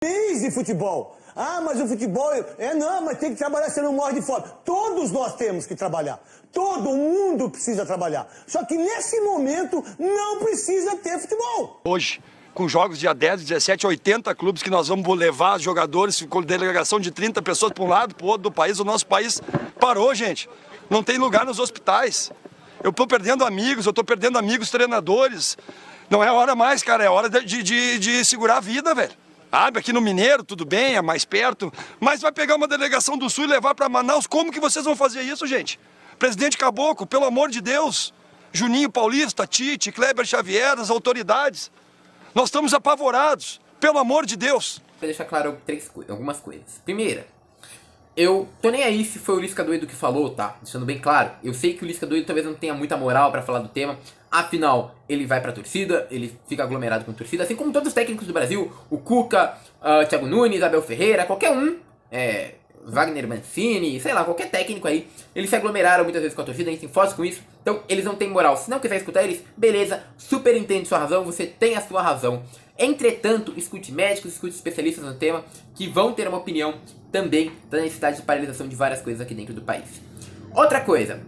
de futebol. Ah, mas o futebol... Não, mas tem que trabalhar, você não morre de fome. Todos nós temos que trabalhar. Todo mundo precisa trabalhar. Só que nesse momento não precisa ter futebol. Hoje, com jogos dia 10, 17, 80 clubes que nós vamos levar jogadores com delegação de 30 pessoas para um lado, para o outro do país, o nosso país parou, gente. Não tem lugar nos hospitais. Eu estou perdendo amigos, treinadores. Não é hora mais, cara, é hora de segurar a vida, velho. Aqui no Mineiro, tudo bem, é mais perto, mas vai pegar uma delegação do Sul e levar para Manaus, como que vocês vão fazer isso, gente? Presidente Caboclo, pelo amor de Deus, Juninho Paulista, Tite, Kleber Xavier, as autoridades, nós estamos apavorados, pelo amor de Deus. Vou deixar claro algumas coisas. Primeira, eu tô nem aí se foi o Lisca Doido que falou, tá? Deixando bem claro, eu sei que o Lisca Doido talvez não tenha muita moral pra falar do tema. Afinal, ele vai pra torcida, ele fica aglomerado com a torcida, assim como todos os técnicos do Brasil, o Cuca, Thiago Nunes, Abel Ferreira, qualquer um, Wagner Mancini, sei lá, qualquer técnico aí, eles se aglomeraram muitas vezes com a torcida, a gente se enfoca com isso, então eles não têm moral. Se não quiser escutar eles, beleza, super entende sua razão, você tem a sua razão. Entretanto, escute médicos, escute especialistas no tema, que vão ter uma opinião também da necessidade de paralisação de várias coisas aqui dentro do país. Outra coisa,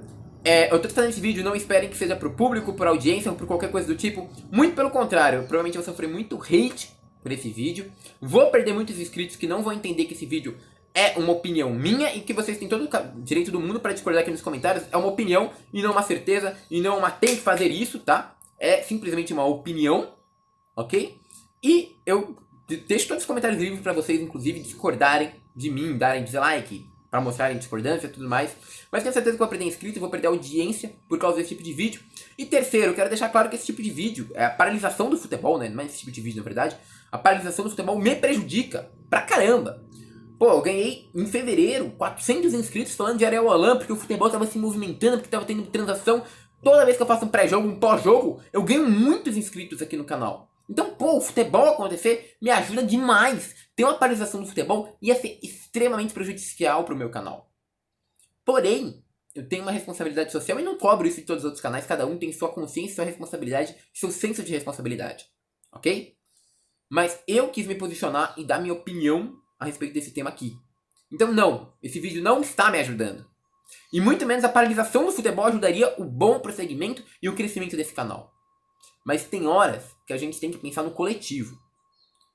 eu tô fazendo esse vídeo, não esperem que seja pro público, por audiência ou por qualquer coisa do tipo. Muito pelo contrário, provavelmente eu vou sofrer muito hate por esse vídeo. Vou perder muitos inscritos que não vão entender que esse vídeo é uma opinião minha e que vocês têm todo o direito do mundo para discordar aqui nos comentários. É uma opinião e não uma certeza e não uma tem que fazer isso, tá? É simplesmente uma opinião, ok? E eu deixo todos os comentários livres para vocês, inclusive, discordarem de mim, darem dislike, para mostrarem discordância e tudo mais. Mas tenho certeza que vou perder inscrito e vou perder audiência por causa desse tipo de vídeo. E terceiro, eu quero deixar claro que esse tipo de vídeo, a paralisação do futebol, né? Não é esse tipo de vídeo, na verdade. A paralisação do futebol me prejudica pra caramba. Pô, eu ganhei em fevereiro 400 inscritos falando de Ariel Holan, porque o futebol tava se movimentando, porque tava tendo transação. Toda vez que eu faço um pré-jogo, um pós-jogo, eu ganho muitos inscritos aqui no canal. Então, pô, o futebol acontecer me ajuda demais. Ter uma paralisação do futebol ia ser extremamente prejudicial pro meu canal. Porém, eu tenho uma responsabilidade social e não cobro isso de todos os outros canais. Cada um tem sua consciência, sua responsabilidade, seu senso de responsabilidade. Ok? Mas eu quis me posicionar e dar minha opinião a respeito desse tema aqui. Então não, esse vídeo não está me ajudando. E muito menos a paralisação do futebol ajudaria o bom prosseguimento e o crescimento desse canal. Mas tem horas que a gente tem que pensar no coletivo.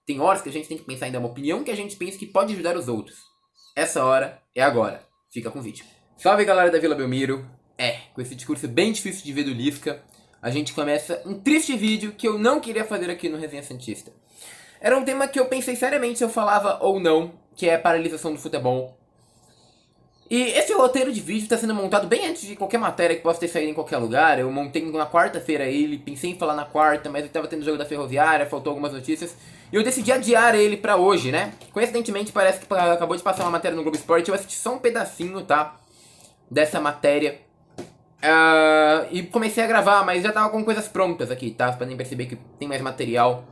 Tem horas que a gente tem que pensar em dar uma opinião que a gente pensa que pode ajudar os outros. Essa hora é agora. Fica com o vídeo. Salve galera da Vila Belmiro. Com esse discurso bem difícil de ver do Lisca, a gente começa um triste vídeo que eu não queria fazer aqui no Resenha Santista. Era um tema que eu pensei seriamente se eu falava ou não, que é a paralisação do futebol. E esse roteiro de vídeo está sendo montado bem antes de qualquer matéria que possa ter saído em qualquer lugar. Eu montei na quarta-feira ele, pensei em falar na quarta, mas ele estava tendo jogo da Ferroviária, faltou algumas notícias. E eu decidi adiar ele pra hoje, né? Coincidentemente parece que acabou de passar uma matéria no Globo Esporte, eu assisti só um pedacinho, tá? Dessa matéria. E comecei a gravar, mas já tava com coisas prontas aqui, tá? Pra nem perceber que tem mais material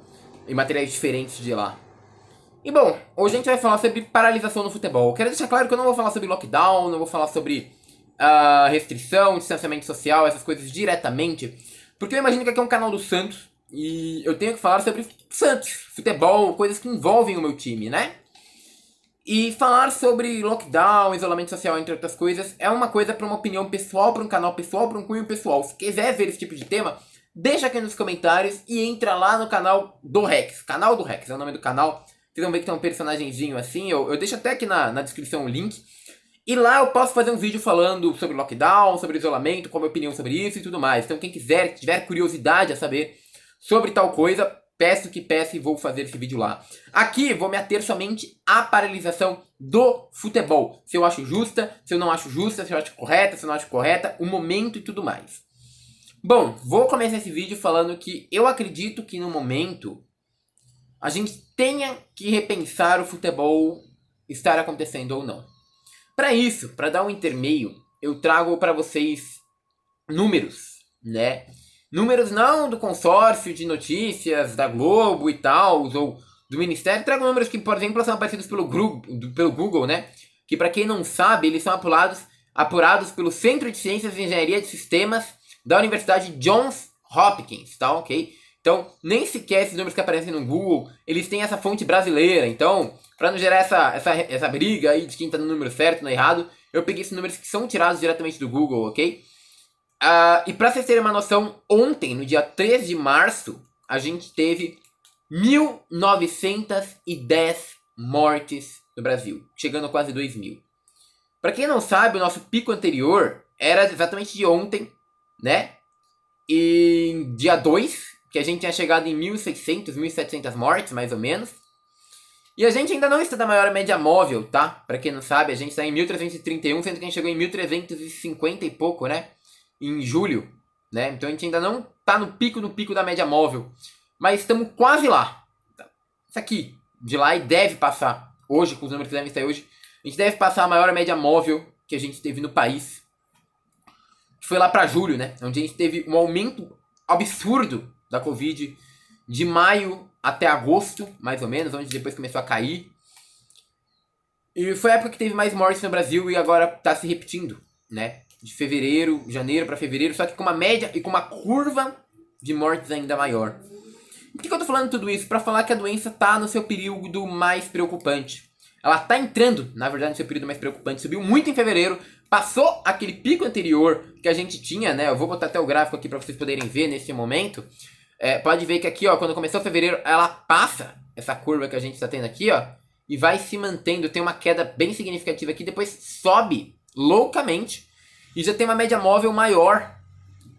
e materiais diferentes de lá. E bom, hoje a gente vai falar sobre paralisação no futebol. Quero deixar claro que eu não vou falar sobre lockdown, não vou falar sobre restrição, distanciamento social, essas coisas diretamente. Porque eu imagino que aqui é um canal do Santos e eu tenho que falar sobre Santos, futebol, coisas que envolvem o meu time, né? E falar sobre lockdown, isolamento social, entre outras coisas, é uma coisa para uma opinião pessoal, para um canal pessoal, para um cunho pessoal. Se quiser ver esse tipo de tema, deixa aqui nos comentários e entra lá no canal do Rex. Canal do Rex é o nome do canal. Vocês vão ver que tem um personagemzinho assim, eu deixo até aqui na descrição o link. E lá eu posso fazer um vídeo falando sobre lockdown, sobre isolamento, qual a minha opinião sobre isso e tudo mais. Então quem quiser, que tiver curiosidade a saber sobre tal coisa, peço e vou fazer esse vídeo lá. Aqui vou me ater somente à paralisação do futebol. Se eu acho justa, se eu não acho justa, se eu acho correta, se eu não acho correta, o momento e tudo mais. Bom, vou começar esse vídeo falando que eu acredito que no momento a gente tenha que repensar o futebol estar acontecendo ou não. Para isso, para dar um intermeio, eu trago para vocês números, né? Números não do consórcio de notícias da Globo e tal, ou do Ministério. Trago números que, por exemplo, são aparecidos pelo Google, né? Que para quem não sabe, eles são apurados pelo Centro de Ciências e Engenharia de Sistemas da Universidade Johns Hopkins, tá? Ok? Então, nem sequer esses números que aparecem no Google, eles têm essa fonte brasileira. Então, para não gerar essa briga aí de quem tá no número certo, no errado, eu peguei esses números que são tirados diretamente do Google, ok? E para vocês terem uma noção, ontem, no dia 3 de março, a gente teve 1.910 mortes no Brasil, chegando a quase 2.000. Para quem não sabe, o nosso pico anterior era exatamente de ontem, né? E dia 2, que a gente tinha chegado em 1.600, 1.700 mortes, mais ou menos. E a gente ainda não está na maior média móvel, tá? Pra quem não sabe, a gente está em 1.331, sendo que a gente chegou em 1.350 e pouco, né? Em julho, né? Então a gente ainda não tá no pico da média móvel. Mas estamos quase lá. Isso aqui, de lá, e deve passar. Hoje, com os números que devem sair hoje, a gente deve passar a maior média móvel que a gente teve no país. Que foi lá pra julho, né? Onde a gente teve um aumento absurdo da Covid de maio até agosto, mais ou menos, onde depois começou a cair. E foi a época que teve mais mortes no Brasil e agora tá se repetindo, né? De janeiro para fevereiro, só que com uma média e com uma curva de mortes ainda maior. Por que eu tô falando tudo isso? Para falar que a doença tá no seu período mais preocupante. Ela tá entrando, na verdade, no seu período mais preocupante. Subiu muito em fevereiro, passou aquele pico anterior que a gente tinha, né? Eu vou botar até o gráfico aqui para vocês poderem ver nesse momento. Pode ver que aqui, ó, quando começou fevereiro, ela passa essa curva que a gente está tendo aqui, ó, e vai se mantendo. Tem uma queda bem significativa aqui, depois sobe loucamente e já tem uma média móvel maior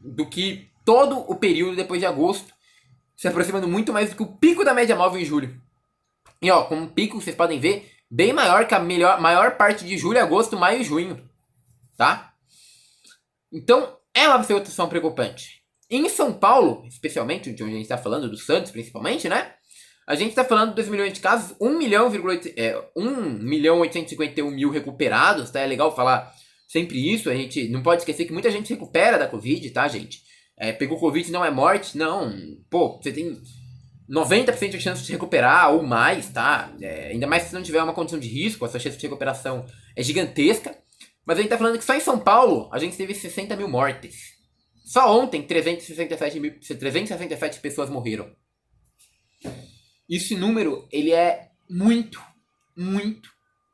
do que todo o período depois de agosto, se aproximando muito mais do que o pico da média móvel em julho. E ó, com um pico, vocês podem ver, bem maior que a maior parte de julho, agosto, maio e junho, tá? Então, é uma situação preocupante. Em São Paulo, especialmente, de onde a gente está falando, do Santos principalmente, né? A gente está falando de 2 milhões de casos, 1.851.000 recuperados, tá? É legal falar sempre isso, a gente não pode esquecer que muita gente se recupera da Covid, tá, gente? Pegou Covid não é morte, não. Pô, você tem 90% de chance de se recuperar ou mais, tá? Ainda mais se você não tiver uma condição de risco, a sua chance de recuperação é gigantesca. Mas a gente tá falando que só em São Paulo a gente teve 60 mil mortes. Só ontem 367 pessoas morreram. Esse número, ele é muito, muito,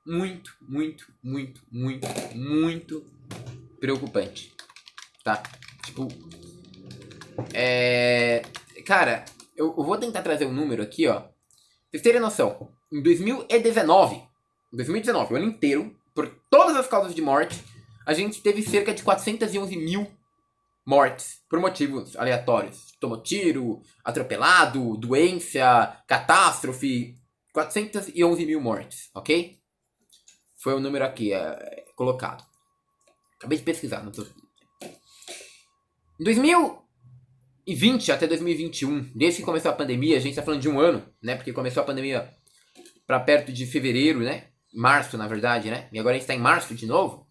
muito, muito, muito, muito, muito preocupante. Tá? Tipo, cara, eu vou tentar trazer um número aqui, ó. Pra vocês terem noção, em 2019, o ano inteiro, por todas as causas de morte, a gente teve cerca de 411 mil mortes por motivos aleatórios. Tomou tiro, atropelado, doença, catástrofe. 411 mil mortes, ok? Foi o número aqui colocado. Acabei de pesquisar, não tô... Em 2020 até 2021, desde que começou a pandemia, a gente tá falando de um ano, né? Porque começou a pandemia pra perto de fevereiro, né? Março, na verdade, né? E agora a gente tá em março de novo.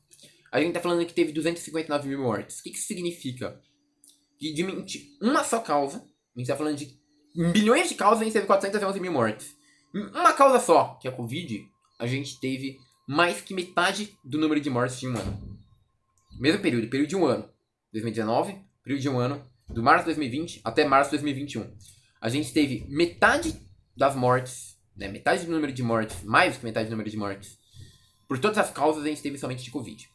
A gente tá falando que teve 259 mil mortes. O que isso significa? Que de uma só causa, a gente tá falando de bilhões de causas, a gente teve 411 mil mortes. Em uma causa só, que é a Covid, a gente teve mais que metade do número de mortes de um ano. Mesmo período de um ano. 2019, período de um ano, do março de 2020 até março de 2021. A gente teve metade das mortes, né, metade do número de mortes, mais do que metade do número de mortes. Por todas as causas, a gente teve somente de Covid.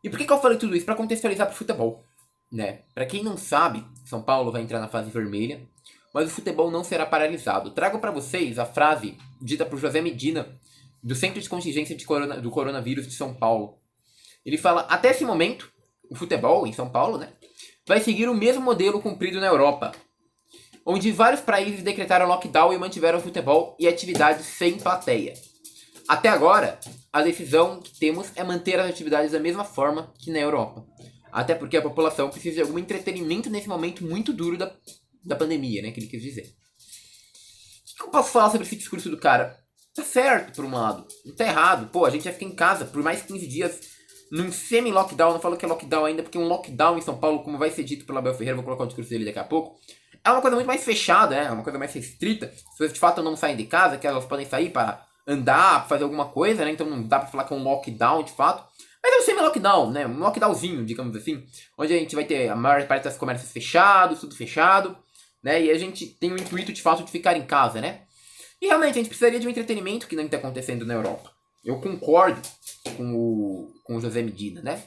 E por que eu falei tudo isso? Para contextualizar pro futebol, né? Para quem não sabe, São Paulo vai entrar na fase vermelha, mas o futebol não será paralisado. Trago para vocês a frase dita por José Medina, do Centro de Contingência do Coronavírus de São Paulo. Ele fala, até esse momento, o futebol em São Paulo, né, vai seguir o mesmo modelo cumprido na Europa, onde vários países decretaram lockdown e mantiveram o futebol e atividades sem plateia. Até agora, a decisão que temos é manter as atividades da mesma forma que na Europa. Até porque a população precisa de algum entretenimento nesse momento muito duro da pandemia, né? Que ele quis dizer. O que eu posso falar sobre esse discurso do cara? Tá certo, por um lado. Não tá errado. Pô, a gente vai ficar em casa por mais 15 dias num semi-lockdown. Não falo que é lockdown ainda, porque um lockdown em São Paulo, como vai ser dito pelo Abel Ferreira, vou colocar o discurso dele daqui a pouco, é uma coisa muito mais fechada, né? É uma coisa mais restrita. As pessoas de fato não saem de casa, que elas podem sair para andar, fazer alguma coisa, né? Então não dá pra falar que é um lockdown de fato. Mas é um semi-lockdown, né? Um lockdownzinho, digamos assim. Onde a gente vai ter a maior parte dos comércios fechados, tudo fechado. né? E a gente tem o intuito de fato de ficar em casa, né? E realmente a gente precisaria de um entretenimento que não está acontecendo na Europa. Eu concordo com o José Medina, né?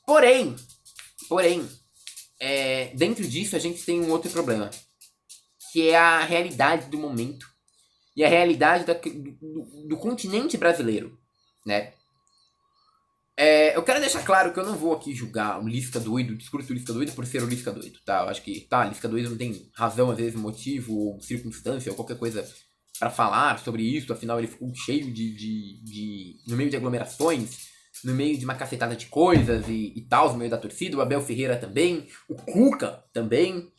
Porém, dentro disso a gente tem um outro problema, que é a realidade do momento e a realidade do continente brasileiro, né? Eu quero deixar claro que eu não vou aqui julgar o Lisca doido, o discurso do Lisca doido por ser o Lisca doido, tá? Eu acho que, Lisca doido não tem razão, às vezes, motivo, ou circunstância, ou qualquer coisa pra falar sobre isso, afinal ele ficou cheio no meio de aglomerações, no meio de uma cacetada de coisas e tal, no meio da torcida, o Abel Ferreira também, o Cuca também,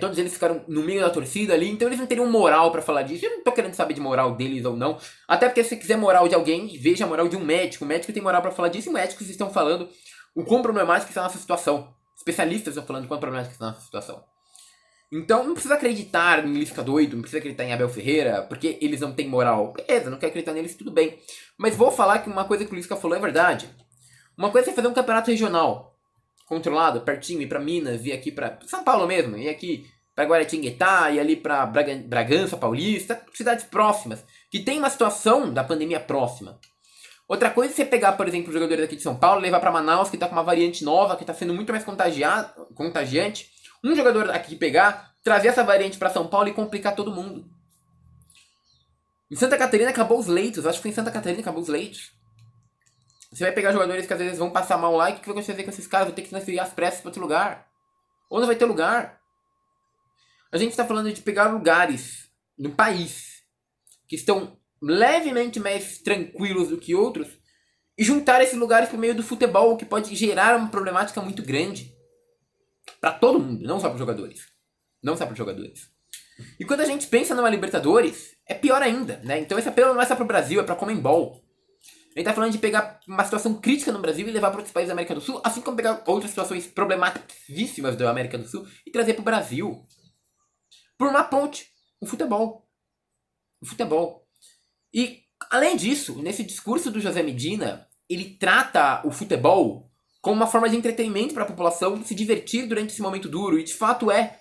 todos eles ficaram no meio da torcida ali, então eles não teriam moral pra falar disso. Eu não tô querendo saber de moral deles ou não, até porque se você quiser moral de alguém, veja a moral de um médico. O médico tem moral pra falar disso, e médicos estão falando o quão problemático está nessa situação. Especialistas estão falando o quão problemático está nessa situação. Então não precisa acreditar em Lisca doido, não precisa acreditar em Abel Ferreira, porque eles não têm moral. Beleza, não quer acreditar neles, tudo bem. Mas vou falar que uma coisa que o Lisca falou é verdade. Uma coisa é fazer um campeonato regional, controlado, pertinho, ir pra Minas, vir aqui pra São Paulo mesmo, ir aqui pra Guaratinguetá, ir ali pra Bragança Paulista, cidades próximas, que tem uma situação da pandemia próxima. Outra coisa é você pegar, por exemplo, os jogadores aqui de São Paulo, levar pra Manaus, que tá com uma variante nova, que tá sendo muito mais contagiante. Um jogador aqui pegar, trazer essa variante pra São Paulo e complicar todo mundo. Em Santa Catarina acabou os leitos, acho que foi em Santa Catarina acabou os leitos. Você vai pegar jogadores que às vezes vão passar mal lá, e o que vai acontecer com esses caras? Vão ter que transferir as pressas para outro lugar. Ou não vai ter lugar. A gente está falando de pegar lugares no país que estão levemente mais tranquilos do que outros e juntar esses lugares por meio do futebol, o que pode gerar uma problemática muito grande para todo mundo, não só para os jogadores. Não só para os jogadores. E quando a gente pensa numa Libertadores, é pior ainda, né? Então esse apelo não é só para o Brasil, é para a Conmebol. A gente tá falando de pegar uma situação crítica no Brasil e levar para outros países da América do Sul, assim como pegar outras situações problematíssimas da América do Sul e trazer para o Brasil. Por uma ponte, o futebol. O futebol. E, além disso, nesse discurso do José Medina, ele trata o futebol como uma forma de entretenimento para a população se divertir durante esse momento duro, e de fato é.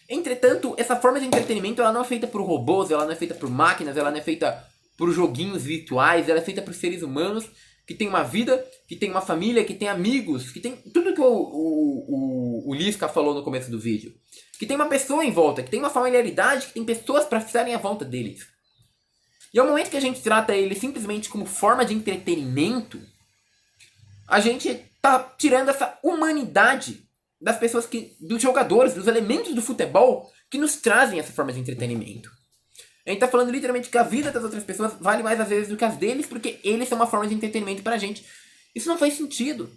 Entretanto, essa forma de entretenimento ela não é feita por robôs, ela não é feita por máquinas, ela não é feita por joguinhos virtuais, ela é feita por seres humanos que tem uma vida, que tem uma família, que tem amigos, que tem tudo que o Lisca falou no começo do vídeo. Que tem uma pessoa em volta, que tem uma familiaridade, que tem pessoas para estarem à volta deles. E ao momento que a gente trata ele simplesmente como forma de entretenimento, a gente tá tirando essa humanidade das pessoas, dos jogadores, dos elementos do futebol que nos trazem essa forma de entretenimento. A gente tá falando literalmente que a vida das outras pessoas vale mais às vezes do que as deles, porque eles são uma forma de entretenimento pra gente. Isso não faz sentido.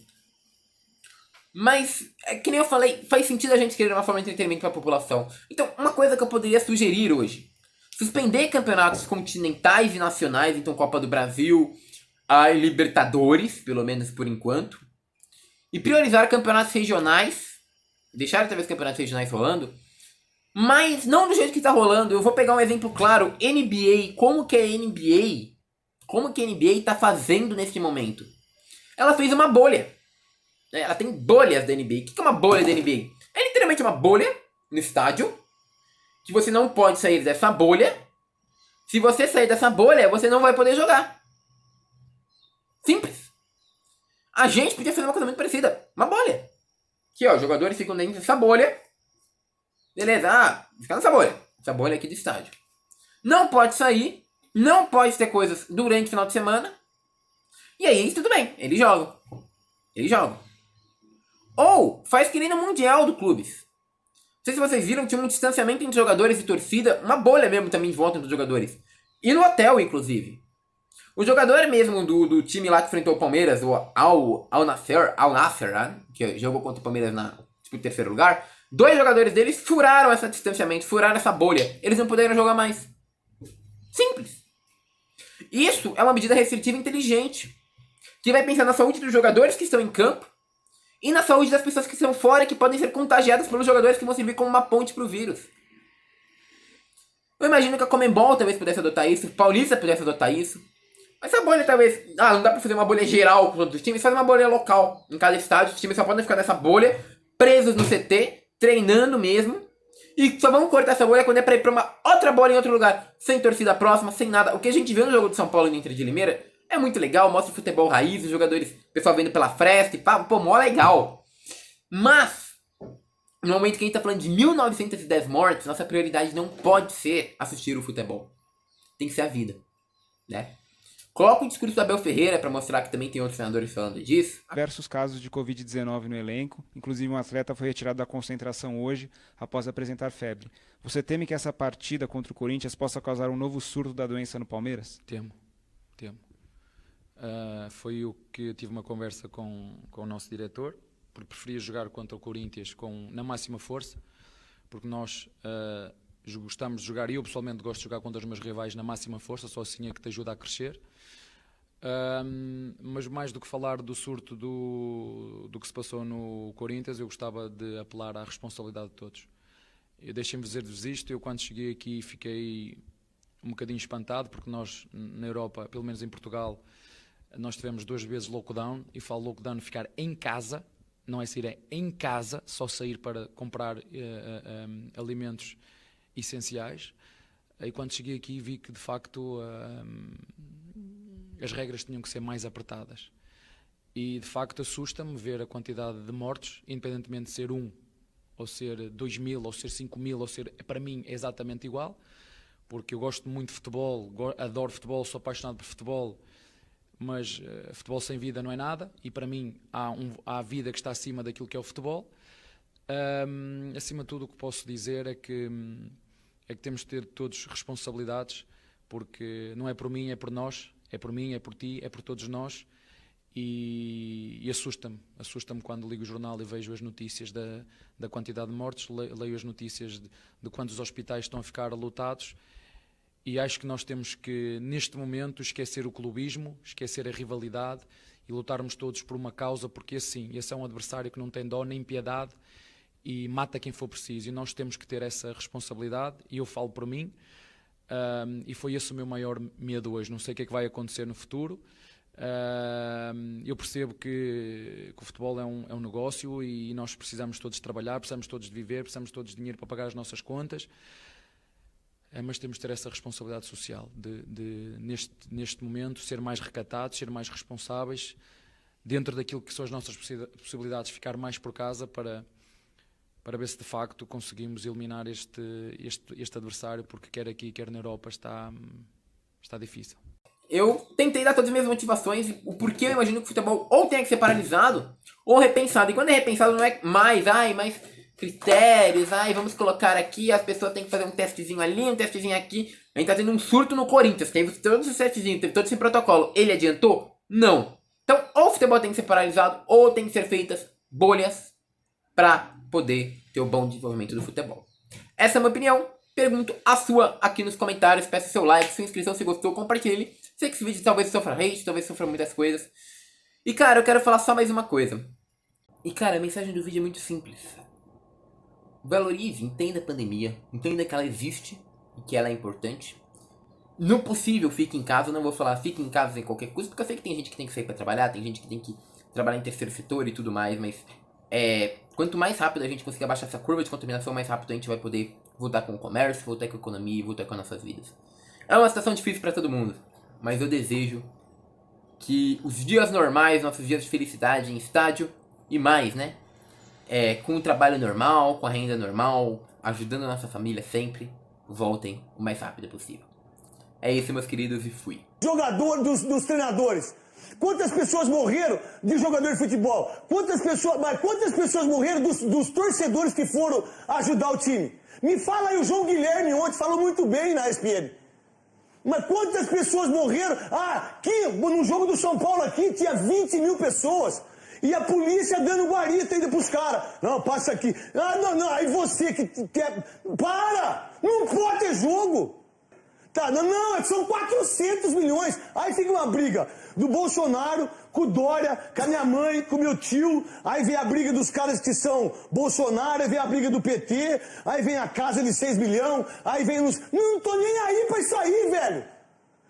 Mas, que nem eu falei, faz sentido a gente querer uma forma de entretenimento pra população. Então, uma coisa que eu poderia sugerir hoje: suspender campeonatos continentais e nacionais, então Copa do Brasil, a Libertadores, pelo menos por enquanto, e priorizar campeonatos regionais, deixar talvez campeonatos regionais rolando, mas não do jeito que tá rolando. Eu vou pegar um exemplo claro. NBA. Como que a NBA tá fazendo nesse momento? Ela fez uma bolha. Ela tem bolhas da NBA. O que é uma bolha da NBA? É literalmente uma bolha no estádio, que você não pode sair dessa bolha. Se você sair dessa bolha, você não vai poder jogar. Simples. A gente podia fazer uma coisa muito parecida. Uma bolha. Aqui, ó, os jogadores ficam dentro dessa bolha. Beleza, fica nessa bolha. Essa bolha aqui do estádio. Não pode sair. Não pode ter coisas durante o final de semana. E aí, tudo bem. Eles jogam. Ou, faz que nem no Mundial do Clubes. Não sei se vocês viram, tinha um distanciamento entre jogadores e torcida. Uma bolha mesmo também de volta dos jogadores. E no hotel, inclusive. O jogador mesmo do time lá que enfrentou o Palmeiras, o Al Nassr, né? Que jogou contra o Palmeiras na terceiro lugar. 2 jogadores deles furaram esse distanciamento, furaram essa bolha. Eles não puderam jogar mais. Simples. Isso é uma medida restritiva inteligente, que vai pensar na saúde dos jogadores que estão em campo e na saúde das pessoas que estão fora, que podem ser contagiadas pelos jogadores que vão servir como uma ponte para o vírus. Eu imagino que a Conmebol talvez pudesse adotar isso, o Paulista pudesse adotar isso. Mas essa bolha talvez... não dá pra fazer uma bolha geral com todos os times, faz uma bolha local. Em cada estádio, os times só podem ficar nessa bolha, presos no CT, treinando mesmo. E só vamos cortar essa bolha quando é pra ir pra uma outra bolha em outro lugar. Sem torcida próxima, sem nada. O que a gente viu no jogo de São Paulo e no Inter de Limeira é muito legal. Mostra o futebol raiz, os jogadores, o pessoal vendo pela fresta e pá, pô, mó legal. Mas, no momento que a gente tá falando de 1910 mortes, nossa prioridade não pode ser assistir o futebol. Tem que ser a vida, né? Coloca o discurso do Abel Ferreira para mostrar que também tem outros treinadores falando disso. Diversos casos de Covid-19 no elenco, inclusive um atleta foi retirado da concentração hoje após apresentar febre. Você teme que essa partida contra o Corinthians possa causar um novo surto da doença no Palmeiras? Temo. Foi o que eu tive uma conversa com o nosso diretor, porque preferia jogar contra o Corinthians na máxima força, porque nós gostamos de jogar, e eu pessoalmente gosto de jogar contra os meus rivais na máxima força, só assim é que te ajuda a crescer. Mas mais do que falar do surto do que se passou no Corinthians, eu gostava de apelar à responsabilidade de todos. Deixem-me dizer-vos isto, eu quando cheguei aqui fiquei um bocadinho espantado, porque nós na Europa, pelo menos em Portugal, nós tivemos 2 vezes lockdown, e falo lockdown ficar em casa, não é sair, é em casa, só sair para comprar alimentos essenciais. E quando cheguei aqui vi que de facto as regras tinham que ser mais apertadas, e de facto assusta-me ver a quantidade de mortos, independentemente de ser 1 ou ser 2.000 ou ser 5.000 ou ser, para mim é exatamente igual, porque eu gosto muito de futebol, adoro futebol, sou apaixonado por futebol, mas futebol sem vida não é nada, e para mim há a vida que está acima daquilo que é o futebol. Acima de tudo, o que posso dizer é que temos de ter todos responsabilidades, porque não é por mim, é por nós, é por mim, é por ti, é por todos nós, e assusta-me quando ligo o jornal e vejo as notícias da quantidade de mortes, leio as notícias de quantos hospitais estão a ficar lotados, e acho que nós temos que, neste momento, esquecer o clubismo, esquecer a rivalidade e lutarmos todos por uma causa, porque esse é um adversário que não tem dó nem piedade e mata quem for preciso, e nós temos que ter essa responsabilidade, e eu falo por mim, e foi esse o meu maior medo hoje. Não sei o que é que vai acontecer no futuro. Eu percebo que o futebol é um negócio, e nós precisamos todos trabalhar, precisamos todos de viver, precisamos todos de dinheiro para pagar as nossas contas, mas temos de ter essa responsabilidade social de neste momento ser mais recatados, ser mais responsáveis dentro daquilo que são as nossas possibilidades, ficar mais por casa para ver se de facto conseguimos eliminar este adversário, porque quer aqui, quer na Europa está difícil. Eu tentei dar todas as minhas motivações, o porquê eu imagino que o futebol ou tem que ser paralisado ou repensado. E quando é repensado não é mais critérios, vamos colocar aqui, as pessoas têm que fazer um testezinho ali, um testezinho aqui. A gente tá tendo um surto no Corinthians, teve todos os testezinhos, teve todo esse protocolo. Ele adiantou? Não. Então, ou o futebol tem que ser paralisado, ou tem que ser feitas bolhas para poder ter o bom desenvolvimento do futebol. Essa é a minha opinião. Pergunto a sua aqui nos comentários. Peço seu like, sua inscrição se gostou, compartilhe. Sei que esse vídeo talvez sofra hate, talvez sofra muitas coisas. E cara, eu quero falar só mais uma coisa. E cara, a mensagem do vídeo é muito simples. Valorize, entenda a pandemia, entenda que ela existe e que ela é importante. No possível, fique em casa. Não vou falar fique em casa sem qualquer custo, porque eu sei que tem gente que tem que sair pra trabalhar, tem gente que tem que trabalhar em terceiro setor e tudo mais, mas quanto mais rápido a gente conseguir abaixar essa curva de contaminação, mais rápido a gente vai poder voltar com o comércio, voltar com a economia e voltar com as nossas vidas. É uma situação difícil para todo mundo, mas eu desejo que os dias normais, nossos dias de felicidade em estádio e mais, né? Com o trabalho normal, com a renda normal, ajudando a nossa família sempre, voltem o mais rápido possível. É isso, meus queridos, e fui. Jogador dos treinadores. Quantas pessoas morreram de jogador de futebol? Quantas pessoas morreram dos torcedores que foram ajudar o time? Me fala aí, o João Guilherme ontem falou muito bem na ESPN. Mas quantas pessoas morreram? Aqui, no jogo do São Paulo aqui, tinha 20 mil pessoas. E a polícia dando guarita ainda pros caras. Não, passa aqui. Não, aí você que quer... Para! Não pode ter jogo! Tá, não, são 400 milhões. Aí fica uma briga do Bolsonaro com o Dória, com a minha mãe, com o meu tio. Aí vem a briga dos caras que são Bolsonaro, aí vem a briga do PT, aí vem a casa de 6 milhões, aí vem os... Não tô nem aí pra isso aí, velho.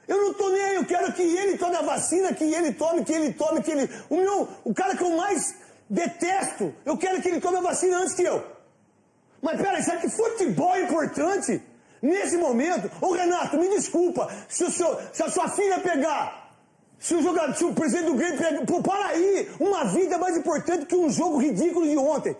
Eu não tô nem aí, eu quero que ele tome a vacina, que ele tome. O cara que eu mais detesto, eu quero que ele tome a vacina antes que eu. Mas peraí, será que futebol é importante? Nesse momento, ô Renato, me desculpa, se a sua filha pegar, se o presidente do Grêmio pegar, pô, para aí, uma vida é mais importante que um jogo ridículo de ontem.